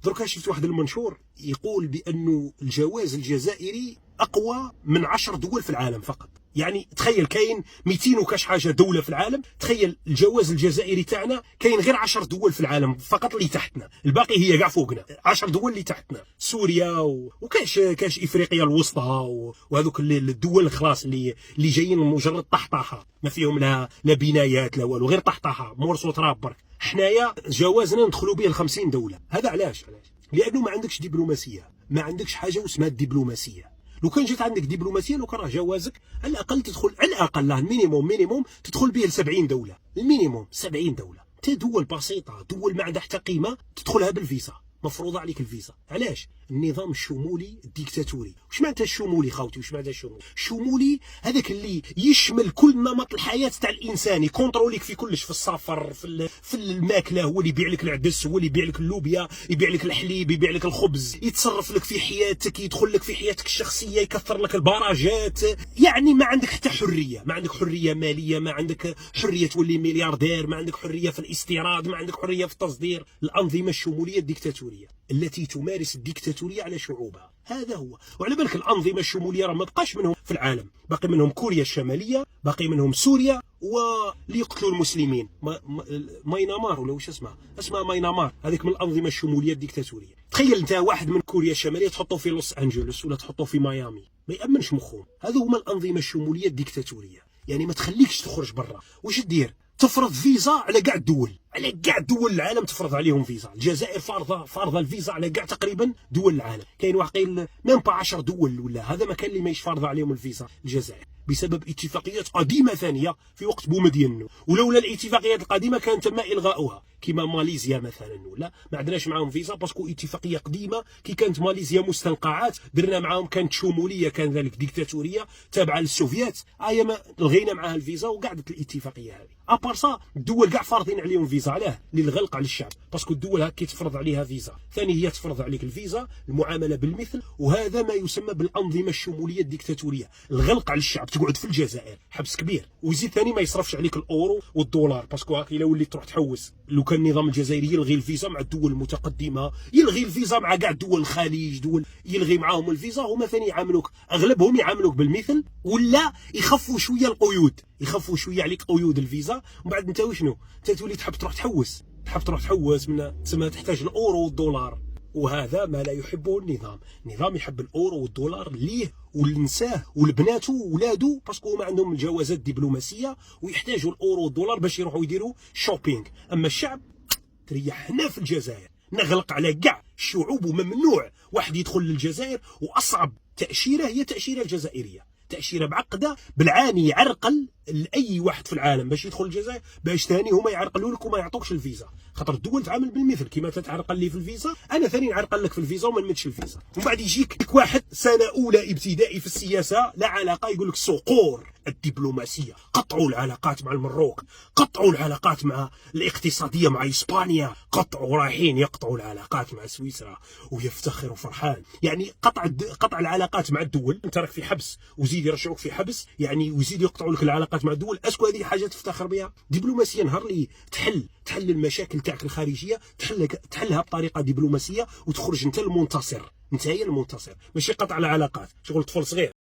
دركا شفت واحد المنشور يقول بأنه الجواز الجزائري أقوى من 10 دول في العالم فقط. يعني تخيل كاين 200 وكاش حاجه دوله في العالم، تخيل الجواز الجزائري تاعنا كاين غير 10 دول في العالم فقط اللي تحتنا، الباقي هي كاع فوقنا. 10 دول اللي تحتنا، سوريا وكاش افريقيا الوسطى وهذوك الدول خلاص اللي جايين مجرد طحطاحه، ما فيهم لا بنايات لا والو، غير طحطاحه مورس وتراب برك. حنايا جوازنا ندخلوا به ل 50 دوله. هذا علاش؟ لانه ما عندكش دبلوماسيه، ما عندكش حاجه اسمها الدبلوماسيه. لو كان جات عندك دبلوماسيه، لو كان راه جوازك على الاقل تدخل، على الاقل المينيموم تدخل به ل 70 دوله، المينيموم 70 دوله. انت دول بسيطه، دول ما عندها حتى قيمه، تدخلها بالفيزا، مفروضه عليك الفيزا. علاش؟ النظام الشمولي الديكتاتوري. واش معناتها الشمولي خوتي؟ واش معناتها الشمولي؟ الشمولي هذاك اللي يشمل كل نمط الحياه تاع الانسان، يكونتروليك في كلش، في السفر، في الماكله، هو اللي يبيع لك العدس، هو اللي يبيع لك اللوبيا، يبيع لك الحليب، يبيع لك الخبز، يتصرف لك في حياتك، يدخل لك في حياتك الشخصيه، يكثر لك البراجات. يعني ما عندك حتى حريه، ما عندك حريه ماليه، ما عندك حريه تولي ملياردير، ما عندك حريه في الاستيراد، ما عندك حريه في التصدير. الانظمه الشموليه الديكتاتوريه التي تمارس الديكتاتوريه على شعوبها، هذا هو. وعلى بالك الانظمه الشموليه راه ما بقاش منهم في العالم، باقي منهم كوريا الشماليه، باقي منهم سوريا، واللي يقتلوا المسلمين ماينمار ولا واش اسمها ماينمار، هذيك من الانظمه الشموليه الديكتاتوريه. تخيل انت واحد من كوريا الشماليه تحطه في لوس انجلوس ولا تحطه في ميامي، ما يامنش مخهم. هذو هما الانظمه الشموليه الديكتاتوريه. يعني ما تخليكش تخرج برا. واش دير؟ تفرض فيزا على كاع الدول، على كاع دول العالم تفرض عليهم فيزا. الجزائر فارضه الفيزا على كاع تقريبا دول العالم. كاين واحد قايل ميم با 10 دول ولا هذا ما كان اللي ماهيش فارضه عليهم الفيزا الجزائر، بسبب اتفاقيات قديمه ثانيه في وقت بومدينو. ولولا الاتفاقيات القديمه كان تم الغاؤها، كيما ماليزيا مثلا، ولا ما عندناش معاهم فيزا باسكو اتفاقيه قديمه. كي كانت ماليزيا مستنقعات درنا معاهم، كانت شموليه، كان ذلك ديكتاتوريه تابعه للسوفيات، ما لغينا معاها الفيزا وقعدت الاتفاقيه هذه. ابارسا الدول كاع فارضين عليهم فيزا. علاه؟ للغلق على الشعب، باسكو الدول هكا تفرض عليها فيزا. ثاني هي تفرض عليك الفيزا، المعامله بالمثل، وهذا ما يسمى بالانظمه الشموليه الديكتاتوريه. الغلق على الشعب، تقعد في الجزائر حبس كبير، ويزيد ثاني ما يصرفش عليك الاورو والدولار، باسكو هاك الا وليت تروح تحوس. لو كان النظام الجزائري يلغي الفيزا مع الدول المتقدمه، يلغي الفيزا مع كاع دول الخليج، دول يلغي معاهم الفيزا، هما ثاني يعاملوك، اغلبهم يعاملوك بالمثل، ولا يخفوا شويه القيود، يخفوا شويه عليك قيود الفيزا. ومن بعد انت وشنو؟ انت تولي تحب تروح تحوس، من تسمى تحتاج الاورو والدولار، وهذا ما لا يحبه النظام. النظام يحب الاورو والدولار ليه ولنساه ولبناته وولادو، باسكو ما عندهم الجوازات الدبلوماسيه ويحتاجوا الاورو والدولار باش يروحوا يديروا شوبينغ. اما الشعب تريح. هنا في الجزائر نغلق على كاع الشعوب، وممنوع واحد يدخل للجزائر، واصعب تاشيره هي التاشيره الجزائريه، تاشيره معقده بالعاني، يعرقل لاي واحد في العالم باش يدخل الجزائر، باش ثاني هما يعرقلوا لك وما يعطوكش الفيزا. خاطر الدول تعامل بالمثل، كيما تتعرقل لي في الفيزا انا ثاني نعرقل لك في الفيزا وما نمدش الفيزا. ومن بعد يجيك واحد سنه اولى ابتدائي في السياسه لا علاقه، يقول لك صقور الدبلوماسيه، قطعوا العلاقات مع المروك، قطعوا العلاقات مع الاقتصاديه مع اسبانيا، قطعوا رايحين يقطعوا العلاقات مع سويسرا، ويفتخر وفرحان. يعني قطع العلاقات مع الدول، انت راك في حبس وزيد يرجعوك في حبس، يعني ويزيد يقطعوا لك العلاقات مع الدول. اسكو هذه حاجه تفتخر بها؟ دبلوماسيه نهار اللي تحل المشاكل تاعك الخارجيه، تحلها بطريقه دبلوماسيه، وتخرج انت المنتصر، انت هي المنتصر، ماشي قطع العلاقات شغل طفل صغير.